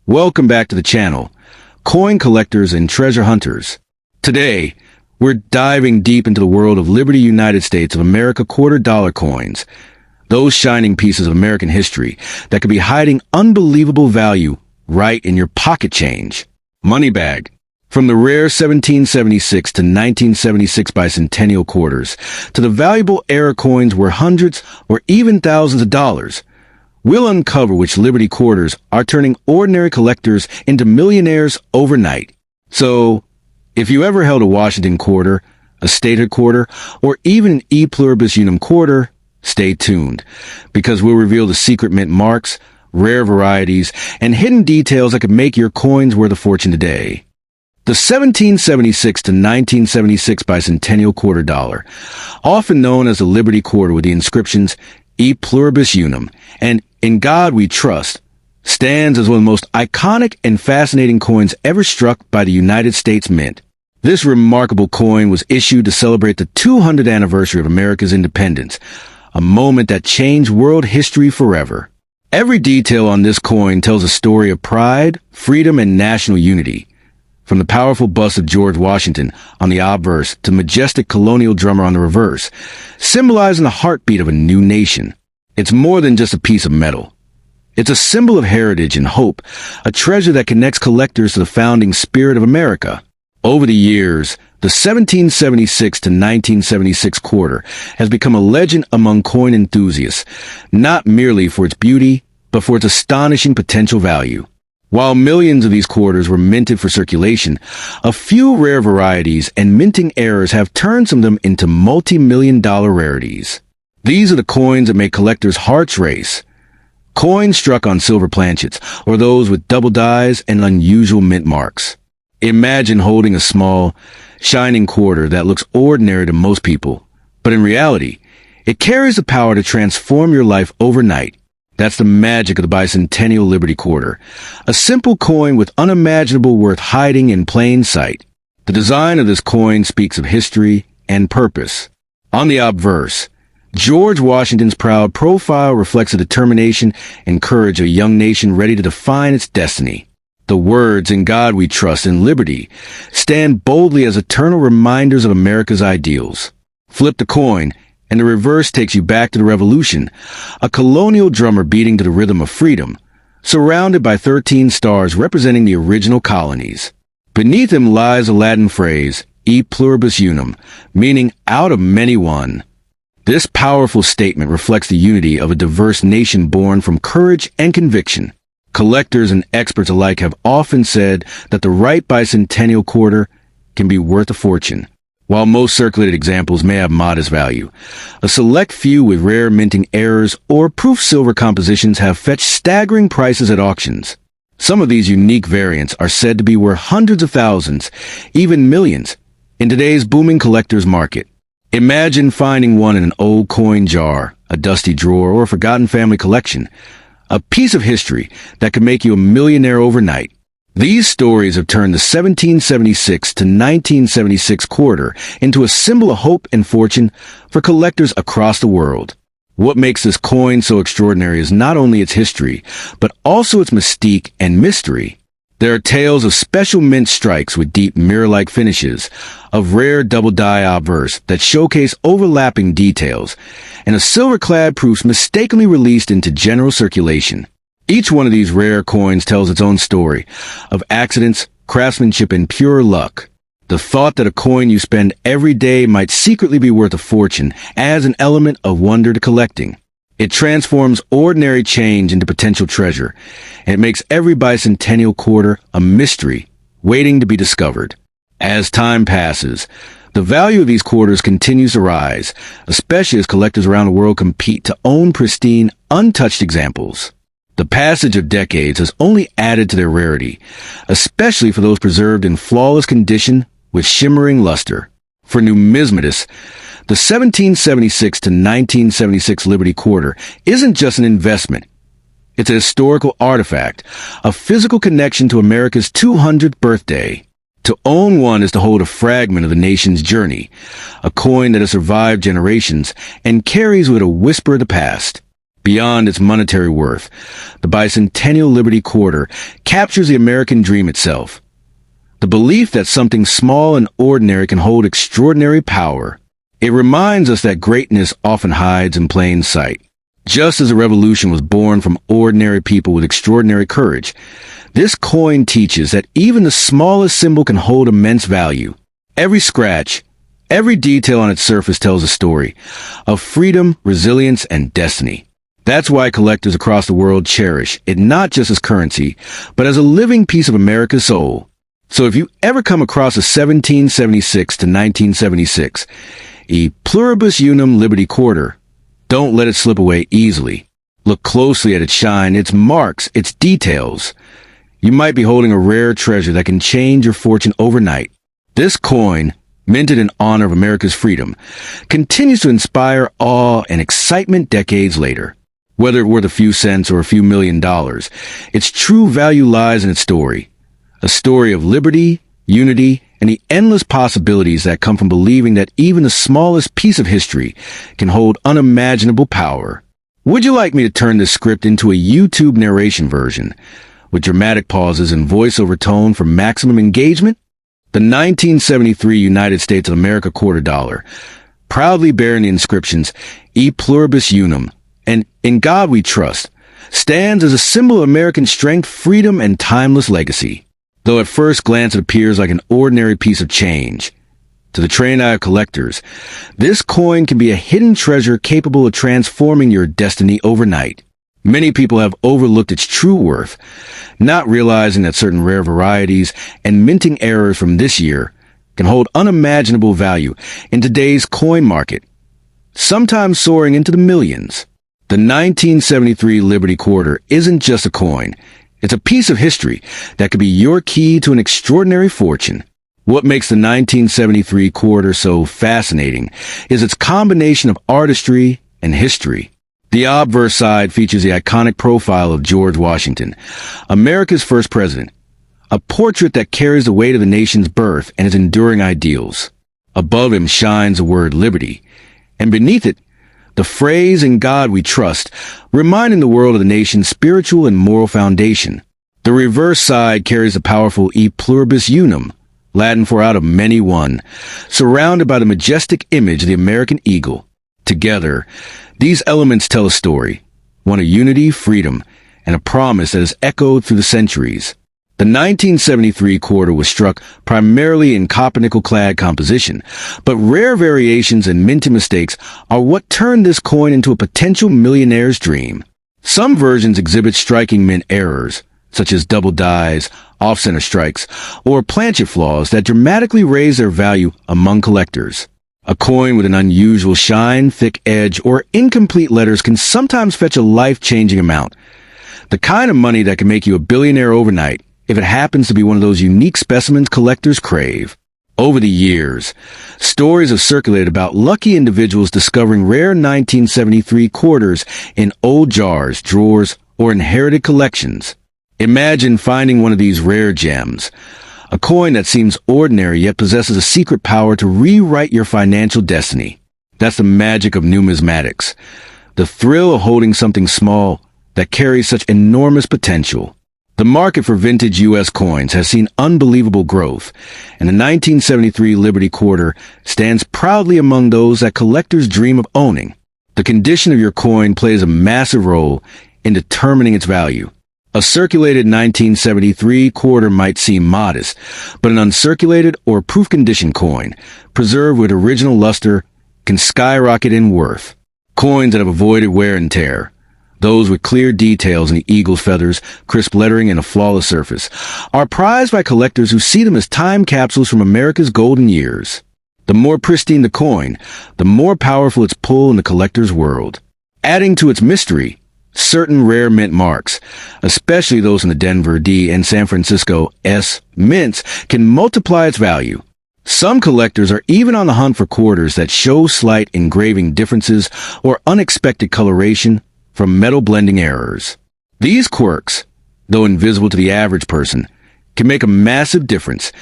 Welcome back to the channel, coin collectors and treasure hunters. Today, we're diving deep into the world of Liberty United States of America $quarter coins, those shining pieces of American history that could be hiding unbelievable value right in your pocket change. Money bag. From the rare 1776 to 1976 bicentennial quarters to the valuable era coins worth hundreds or even thousands of dollars, we'll uncover which Liberty quarters are turning ordinary collectors into millionaires overnight. So, if you ever held a Washington quarter, a statehood quarter, or even an e pluribus unum quarter, stay tuned, because we'll reveal the secret mint marks, rare varieties, and hidden details that could make your coins worth a fortune today. The 1776 to 1976 bicentennial quarter dollar, often known as the Liberty quarter with the inscriptions E pluribus unum and In God We Trust, stands as one of the most iconic and fascinating coins ever struck by the United States Mint. This remarkable coin was issued to celebrate the 200th anniversary of America's independence, a moment that changed world history forever. Every detail on this coin tells a story of pride, freedom, and national unity. From the powerful bust of George Washington on the obverse to the majestic colonial drummer on the reverse, symbolizing the heartbeat of a new nation. It's more than just a piece of metal. It's a symbol of heritage and hope, a treasure that connects collectors to the founding spirit of America. Over the years, the 1776 to 1976 quarter has become a legend among coin enthusiasts, not merely for its beauty, but for its astonishing potential value. While millions of these quarters were minted for circulation, a few rare varieties and minting errors have turned some of them into multi-million-dollar rarities. These are the coins that make collectors' hearts race. Coins struck on silver planchets, or those with double dies and unusual mint marks. Imagine holding a small, shining quarter that looks ordinary to most people, but in reality, it carries the power to transform your life overnight. That's the magic of the bicentennial Liberty quarter, a simple coin with unimaginable worth hiding in plain sight. The design of this coin speaks of history and purpose. On the obverse, George Washington's proud profile reflects the determination and courage of a young nation ready to define its destiny. The words "In God We Trust" and "Liberty" stand boldly as eternal reminders of America's ideals. Flip the coin, and the reverse takes you back to the Revolution, a colonial drummer beating to the rhythm of freedom, surrounded by 13 stars representing the original colonies. Beneath him lies a Latin phrase, E pluribus unum, meaning out of many one. This powerful statement reflects the unity of a diverse nation born from courage and conviction. Collectors and experts alike have often said that the right bicentennial quarter can be worth a fortune. While most circulated examples may have modest value, a select few with rare minting errors or proof silver compositions have fetched staggering prices at auctions. Some of these unique variants are said to be worth hundreds of thousands, even millions, in today's booming collector's market. Imagine finding one in an old coin jar, a dusty drawer, or a forgotten family collection, a piece of history that could make you a millionaire overnight. These stories have turned the 1776 to 1976 quarter into a symbol of hope and fortune for collectors across the world. What makes this coin so extraordinary is not only its history, but also its mystique and mystery. There are tales of special mint strikes with deep mirror-like finishes, of rare double-die obverse that showcase overlapping details, and of silver-clad proofs mistakenly released into general circulation. Each one of these rare coins tells its own story of accidents, craftsmanship, and pure luck. The thought that a coin you spend every day might secretly be worth a fortune adds an element of wonder to collecting. It transforms ordinary change into potential treasure, and it makes every bicentennial quarter a mystery waiting to be discovered. As time passes, the value of these quarters continues to rise, especially as collectors around the world compete to own pristine, untouched examples. The passage of decades has only added to their rarity, especially for those preserved in flawless condition with shimmering luster. For numismatists, the 1776 to 1976 Liberty quarter isn't just an investment. It's a historical artifact, a physical connection to America's 200th birthday. To own one is to hold a fragment of the nation's journey, a coin that has survived generations and carries with it a whisper of the past. Beyond its monetary worth, the bicentennial Liberty Quarter captures the American dream itself. The belief that something small and ordinary can hold extraordinary power. It reminds us that greatness often hides in plain sight. Just as a revolution was born from ordinary people with extraordinary courage, this coin teaches that even the smallest symbol can hold immense value. Every scratch, every detail on its surface tells a story of freedom, resilience, and destiny. That's why collectors across the world cherish it not just as currency, but as a living piece of America's soul. So if you ever come across a 1776 to 1976 E Pluribus Unum Liberty Quarter, don't let it slip away easily. Look closely at its shine, its marks, its details. You might be holding a rare treasure that can change your fortune overnight. This coin, minted in honor of America's freedom, continues to inspire awe and excitement decades later. Whether it worth a few cents or a few $1,000,000, its true value lies in its story. A story of liberty, unity, and the endless possibilities that come from believing that even the smallest piece of history can hold unimaginable power. Would you like me to turn this script into a YouTube narration version, with dramatic pauses and voiceover tone for maximum engagement? The 1973 United States of America quarter dollar, proudly bearing the inscriptions E Pluribus Unum and In God We Trust, stands as a symbol of American strength, freedom, and timeless legacy. Though at first glance it appears like an ordinary piece of change, to the trained eye of collectors, this coin can be a hidden treasure capable of transforming your destiny overnight. Many people have overlooked its true worth, not realizing that certain rare varieties and minting errors from this year can hold unimaginable value in today's coin market, sometimes soaring into the millions. The 1973 Liberty Quarter isn't just a coin. It's a piece of history that could be your key to an extraordinary fortune. What makes the 1973 quarter so fascinating is its combination of artistry and history. The obverse side features the iconic profile of George Washington, America's first president, a portrait that carries the weight of the nation's birth and its enduring ideals. Above him shines the word liberty, and beneath it, the phrase "In God We Trust," reminding the world of the nation's spiritual and moral foundation. The reverse side carries the powerful E Pluribus Unum, Latin for out of many one, surrounded by the majestic image of the American eagle. Together, these elements tell a story, one of unity, freedom, and a promise that has echoed through the centuries. The 1973 quarter was struck primarily in copper-nickel-clad composition, but rare variations and minting mistakes are what turned this coin into a potential millionaire's dream. Some versions exhibit striking mint errors, such as double dies, off-center strikes, or planchet flaws that dramatically raise their value among collectors. A coin with an unusual shine, thick edge, or incomplete letters can sometimes fetch a life-changing amount. The kind of money that can make you a billionaire overnight, if it happens to be one of those unique specimens collectors crave. Over the years, stories have circulated about lucky individuals discovering rare 1973 quarters in old jars, drawers, or inherited collections. Imagine finding one of these rare gems, a coin that seems ordinary yet possesses a secret power to rewrite your financial destiny. That's the magic of numismatics, the thrill of holding something small that carries such enormous potential. The market for vintage U.S. coins has seen unbelievable growth, and the 1973 Liberty Quarter stands proudly among those that collectors dream of owning. The condition of your coin plays a massive role in determining its value. A circulated 1973 quarter might seem modest, but an uncirculated or proof condition coin, preserved with original luster, can skyrocket in worth. Coins that have avoided wear and tear, those with clear details in the eagle's feathers, crisp lettering, and a flawless surface, are prized by collectors who see them as time capsules from America's golden years. The more pristine the coin, the more powerful its pull in the collector's world. Adding to its mystery, certain rare mint marks, especially those in the Denver D and San Francisco S mints, can multiply its value. Some collectors are even on the hunt for quarters that show slight engraving differences or unexpected coloration from metal blending errors. These quirks, though invisible to the average person, can make a massive difference,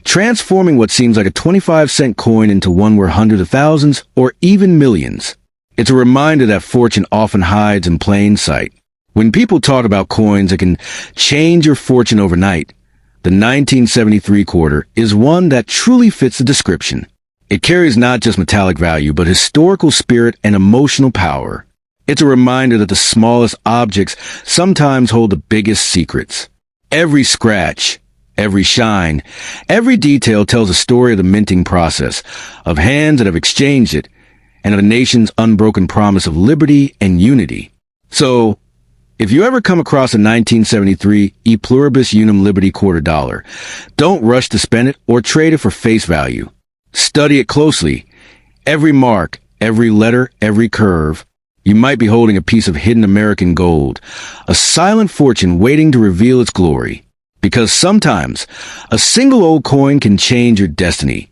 transforming what seems like a 25-cent coin into one worth hundreds of thousands or even millions. It's a reminder that fortune often hides in plain sight. When people talk about coins that can change your fortune overnight, the 1973 quarter is one that truly fits the description. It carries not just metallic value, but historical spirit and emotional power. It's a reminder that the smallest objects sometimes hold the biggest secrets. Every scratch, every shine, every detail tells a story of the minting process, of hands that have exchanged it, and of a nation's unbroken promise of liberty and unity. So, if you ever come across a 1973 E Pluribus Unum Liberty quarter dollar, don't rush to spend it or trade it for face value. Study it closely. Every mark, every letter, every curve. You might be holding a piece of hidden American gold, a silent fortune waiting to reveal its glory. Because sometimes, a single old coin can change your destiny.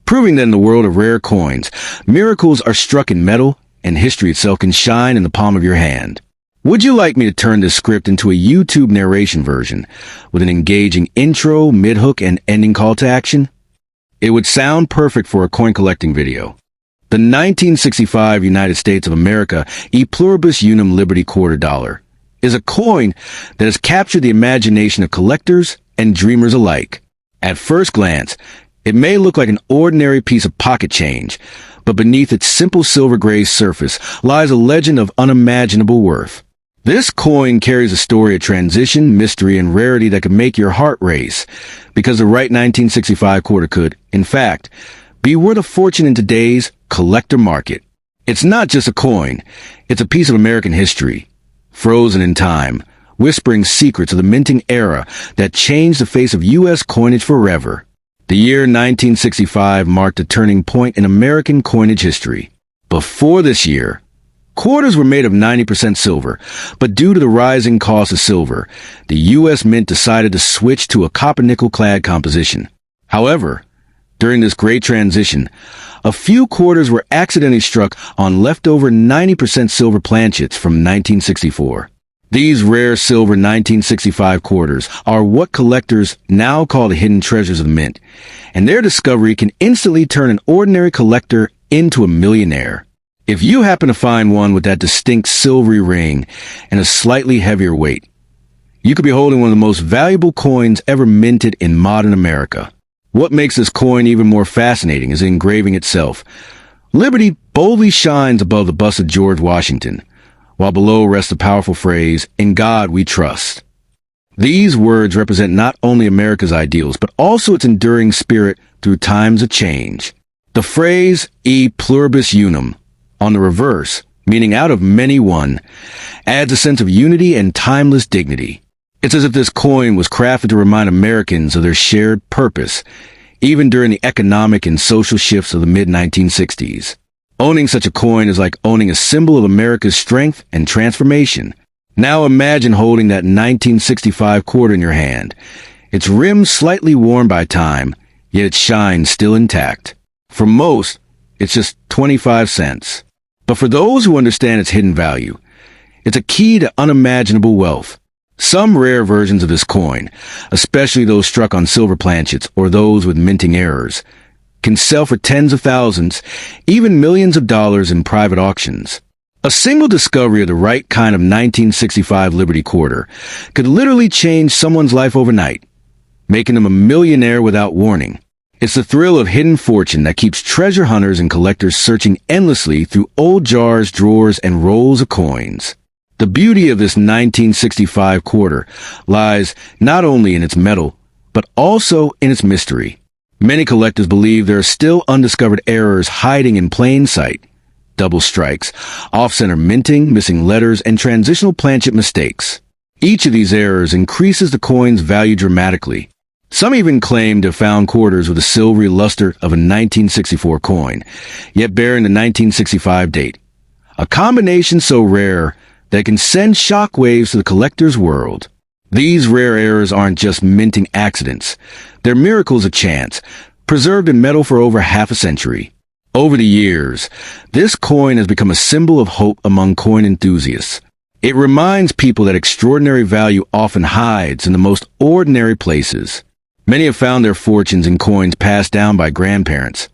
Proving that in the world of rare coins, miracles are struck in metal, and history itself can shine in the palm of your hand. Would you like me to turn this script into a YouTube narration version with an engaging intro, mid-hook, and ending call to action? It would sound perfect for a coin collecting video. The 1965 United States of America E Pluribus Unum Liberty quarter dollar is a coin that has captured the imagination of collectors and dreamers alike. At first glance, it may look like an ordinary piece of pocket change, but beneath its simple silver gray surface lies a legend of unimaginable worth. This coin carries a story of transition, mystery, and rarity that could make your heart race, because the right 1965 quarter could, in fact, be worth a fortune in today's collector market. It's not just a coin, it's a piece of American history, frozen in time, whispering secrets of the minting era that changed the face of U.S. coinage forever. The year 1965 marked a turning point in American coinage history. Before this year, quarters were made of 90% silver, but due to the rising cost of silver, the U.S. Mint decided to switch to a copper-nickel-clad composition. However, during this great transition, a few quarters were accidentally struck on leftover 90% silver planchets from 1964. These rare silver 1965 quarters are what collectors now call the hidden treasures of the Mint, and their discovery can instantly turn an ordinary collector into a millionaire. If you happen to find one with that distinct silvery ring and a slightly heavier weight, you could be holding one of the most valuable coins ever minted in modern America. What makes this coin even more fascinating is the engraving itself. Liberty boldly shines above the bust of George Washington, while below rests the powerful phrase, "In God we trust." These words represent not only America's ideals, but also its enduring spirit through times of change. The phrase, E Pluribus Unum, on the reverse, meaning out of many one, adds a sense of unity and timeless dignity. It's as if this coin was crafted to remind Americans of their shared purpose, even during the economic and social shifts of the mid-1960s. Owning such a coin is like owning a symbol of America's strength and transformation. Now imagine holding that 1965 quarter in your hand. Its rim slightly worn by time, yet its shine still intact. For most, it's just 25 cents. But for those who understand its hidden value, it's a key to unimaginable wealth. Some rare versions of this coin, especially those struck on silver planchets or those with minting errors, can sell for tens of thousands, even millions of dollars in private auctions. A single discovery of the right kind of 1965 Liberty quarter could literally change someone's life overnight, making them a millionaire without warning. It's the thrill of hidden fortune that keeps treasure hunters and collectors searching endlessly through old jars, drawers, and rolls of coins. The beauty of this 1965 quarter lies not only in its metal, but also in its mystery. Many collectors believe there are still undiscovered errors hiding in plain sight. Double strikes, off-center minting, missing letters, and transitional planchet mistakes. Each of these errors increases the coin's value dramatically. Some even claim to have found quarters with the silvery luster of a 1964 coin, yet bearing the 1965 date. A combination so rare that it can send shockwaves to the collector's world. These rare errors aren't just minting accidents. They're miracles of chance, preserved in metal for over half a century. Over the years, this coin has become a symbol of hope among coin enthusiasts. It reminds people that extraordinary value often hides in the most ordinary places. Many have found their fortunes in coins passed down by grandparents,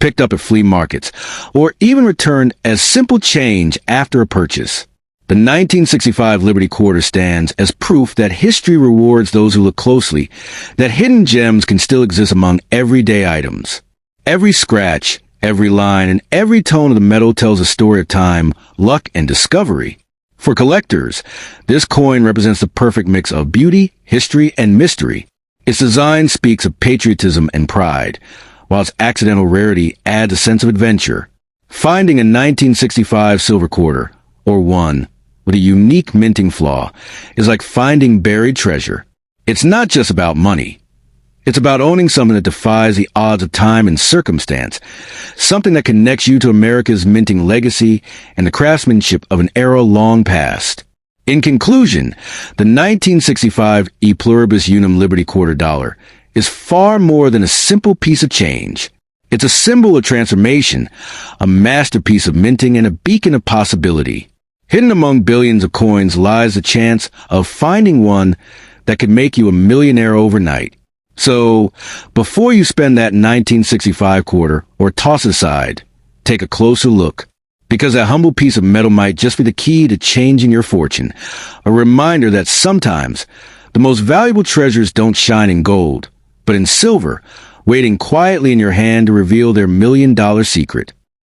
picked up at flea markets, or even returned as simple change after a purchase. The 1965 Liberty Quarter stands as proof that history rewards those who look closely, that hidden gems can still exist among everyday items. Every scratch, every line, and every tone of the metal tells a story of time, luck, and discovery. For collectors, this coin represents the perfect mix of beauty, history, and mystery. Its design speaks of patriotism and pride, while its accidental rarity adds a sense of adventure. Finding a 1965 silver quarter, or one, with a unique minting flaw, is like finding buried treasure. It's not just about money. It's about owning something that defies the odds of time and circumstance, something that connects you to America's minting legacy and the craftsmanship of an era long past. In conclusion, the 1965 E Pluribus Unum Liberty Quarter Dollar is far more than a simple piece of change. It's a symbol of transformation, a masterpiece of minting, and a beacon of possibility. Hidden among billions of coins lies the chance of finding one that could make you a millionaire overnight. So, before you spend that 1965 quarter or toss it aside, take a closer look. Because that humble piece of metal might just be the key to changing your fortune. A reminder that sometimes the most valuable treasures don't shine in gold, but in silver, waiting quietly in your hand to reveal their $1 million secret.